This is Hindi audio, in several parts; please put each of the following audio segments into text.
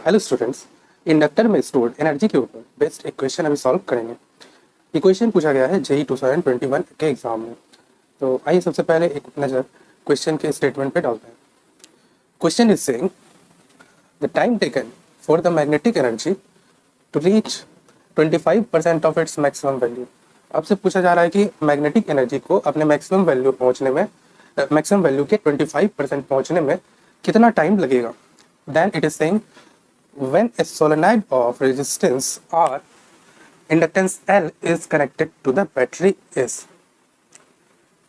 हेलो स्टूडेंट्स, इंडक्टर में स्टोर्ड एनर्जी के ऊपर बेस्ड एक क्वेश्चन अभी सॉल्व करेंगे। ये क्वेश्चन पूछा गया है जेई 2021 के एग्जाम में। तो आइए सबसे पहले एक नज़र क्वेश्चन के स्टेटमेंट पे डालते हैं। Question is saying the time taken for the magnetic energy to reach 25% of its maximum value. आपसे पूछा जा रहा है कि मैग्नेटिक एनर्जी को अपने मैक्सिमम वैल्यू पहुंचने में, मैक्सिमम वैल्यू के 25% पहुंचने में कितना टाइम लगेगा। Then it is saying when a solenoid of resistance R, inductance L is connected to the battery is।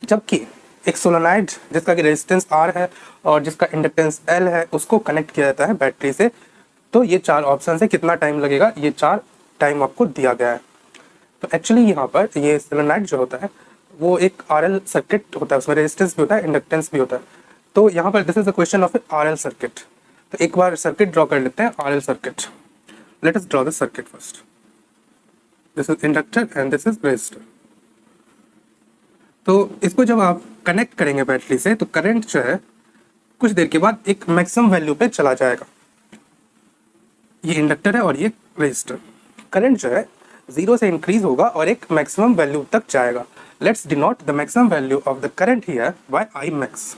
जबकि एक सोलेनॉइड जिसका कि रेजिस्टेंस R है और जिसका इंडक्टेंस L है उसको कनेक्ट किया जाता है बैटरी से, तो ये चार ऑप्शन है कितना टाइम लगेगा, ये चार टाइम आपको दिया गया है। तो एक्चुअली यहाँ पर ये सोलेनॉइड जो होता है वो एक RL सर्किट होता है, उसमें रेजिस्टेंस भी होता है, इंडक्टेंस भी होता है। तो यहाँ पर this is the question of RL circuit. तो एक बार सर्किट ड्रॉ कर लेते हैं, RL circuit. Let us draw the circuit first. This is inductor and this is resistor. तो इसको जब आप कनेक्ट करेंगे बैटरी से तो करंट जो है कुछ देर के बाद एक मैक्सिमम वैल्यू पे चला जाएगा। ये इंडक्टर है और ये रेजिस्टर। करंट जो है 0 से इंक्रीज होगा और एक मैक्सिमम वैल्यू तक जाएगा। Let's denote the maximum value of the current here bye I max।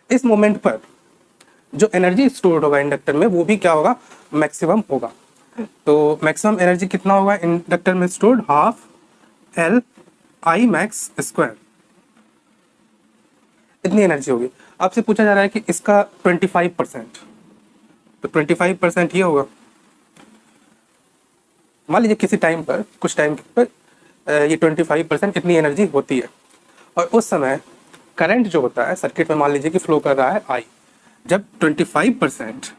इस मोमेंट पर जो एनर्जी स्टोर्ड होगा इंडक्टर में वो भी क्या होगा, मैक्सिमम होगा। तो मैक्सिमम एनर्जी कितना होगा इंडक्टर में stored, half L I max square. इतनी एनर्जी होगी। आपसे पूछा जा रहा है कि इसका 25%, तो 25% ये होगा। मान लीजिए किसी टाइम पर, कुछ टाइम पर ये 25% इतनी एनर्जी होती है और उस समय करंट जो होता है सर्किट में मान लीजिए कि फ्लो कर रहा है I। जब 25%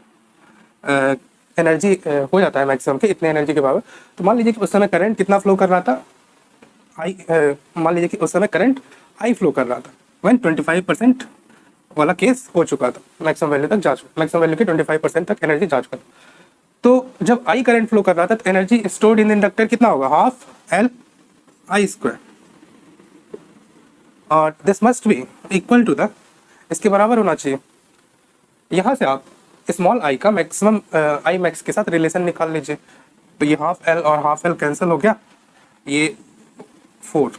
एनर्जी हो जाता है मैक्सिमम के, इतने एनर्जी के बराबर, तो मान लीजिए कि उस समय करंट कितना फ्लो कर रहा था, मान लीजिए कि उस समय करंट I फ्लो कर रहा था व्हेन 25% वाला केस हो चुका था, मैक्सिमम वैल्यू तक जा चुका, मैक्सिमम वैल्यू के 25% तक एनर्जी जा चुका था। तो जब I करंट फ्लो कर रहा था तो एनर्जी स्टोर्ड इन इंडक्टर कितना होगा, हाफ L I स्क्वायर। और this must be equal to the, इसके बराबर होना चाहिए। यहाँ से आप स्मॉल आई का मैक्सिमम आई मैक्स के साथ रिलेशन निकाल लीजिए। तो ये हाफ एल और हाफ एल कैंसिल हो गया, ये 4।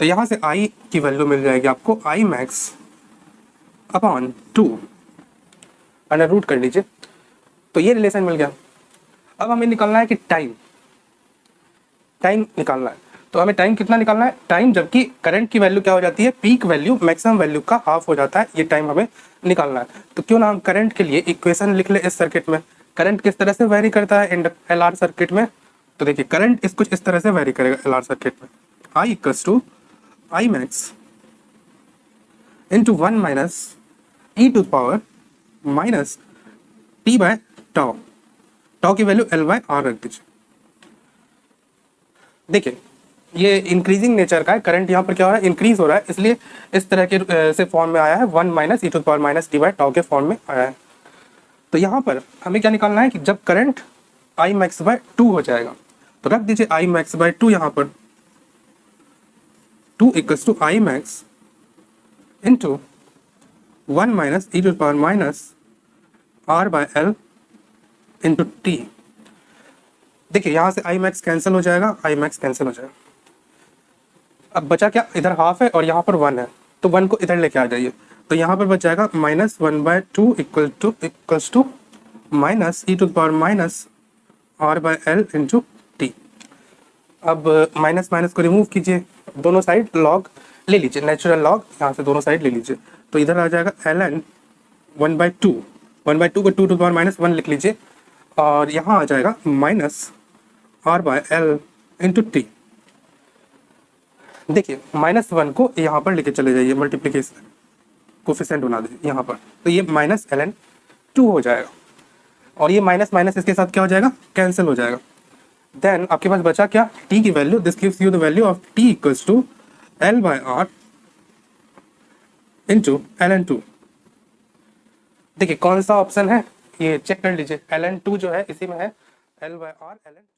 तो यहाँ से आई की वैल्यू मिल जाएगी आपको I max upon 2, under root कर लीजिए। तो ये रिलेशन मिल गया। अब हमें निकालना है कि टाइम निकालना है। तो हमें टाइम कितना निकालना है, टाइम जबकि करंट की वैल्यू क्या हो जाती है, पीक वैल्यू मैक्सिमम वैल्यू का हाफ हो जाता है, ये टाइम हमें निकालना है। तो क्यों ना हम करंट के लिए इक्वेशन लिख ले इस सर्किट में। करंट किस तरह से वेरी करता है LR सर्किट में, तो देखिए करंट कुछ इस तरह से वेरी करेगा LR सर्किट में। I equals to I max into 1 minus e to power minus t by tau. Tau की वैल्यू L बाय R रख दीजिए। देखिए ये इंक्रीजिंग नेचर का है, करंट यहाँ पर क्या हो रहा है, इंक्रीज हो रहा है, इसलिए इस तरह के से फॉर्म में आया है, 1 minus e to power minus t by tau के फॉर्म में आया है। तो यहाँ पर हमें क्या निकालना है कि जब करंट I मैक्स बाय 2 हो जाएगा तो रख दीजिए I मैक्स बाय 2 यहाँ पर, 2 equals to I max into 1 minus e to power minus R by L into t. देखिए यहाँ से I मैक्स कैंसिल हो जाएगा, I मैक्स कैंसिल हो जाएगा। अब बचा क्या, इधर हाफ है और यहाँ पर 1 है, तो 1 को इधर लेके आ जाइए। तो यहाँ पर बच जाएगा minus 1/2 equals to minus e to power minus R by L into t. अब माइनस माइनस को रिमूव कीजिए, दोनों साइड लॉग ले लीजिए, नेचुरल लॉग यहाँ से दोनों साइड ले लीजिए। तो इधर आ जाएगा ln 1/2, 1/2 को 2 टू पावर माइनस 1 लिख लीजिए और यहाँ आ जाएगा minus R by L into t. देखिए -1 को यहाँ पर लेके चले जाइए, मल्टीप्लिकेशन कोफिशिएंट बना दीजिए यहाँ पर, तो ये माइनस ln 2 हो जाएगा और ये माइनस माइनस इसके साथ क्या हो जाएगा, कैंसिल हो जाएगा। देन आपके पास बचा क्या, t की value, this gives you the value of t equals to L by R into ln 2। देखिए कौन सा ऑप्शन है ये चेक कर लीजिए, ln 2 जो है इसी में है, L बाय R ln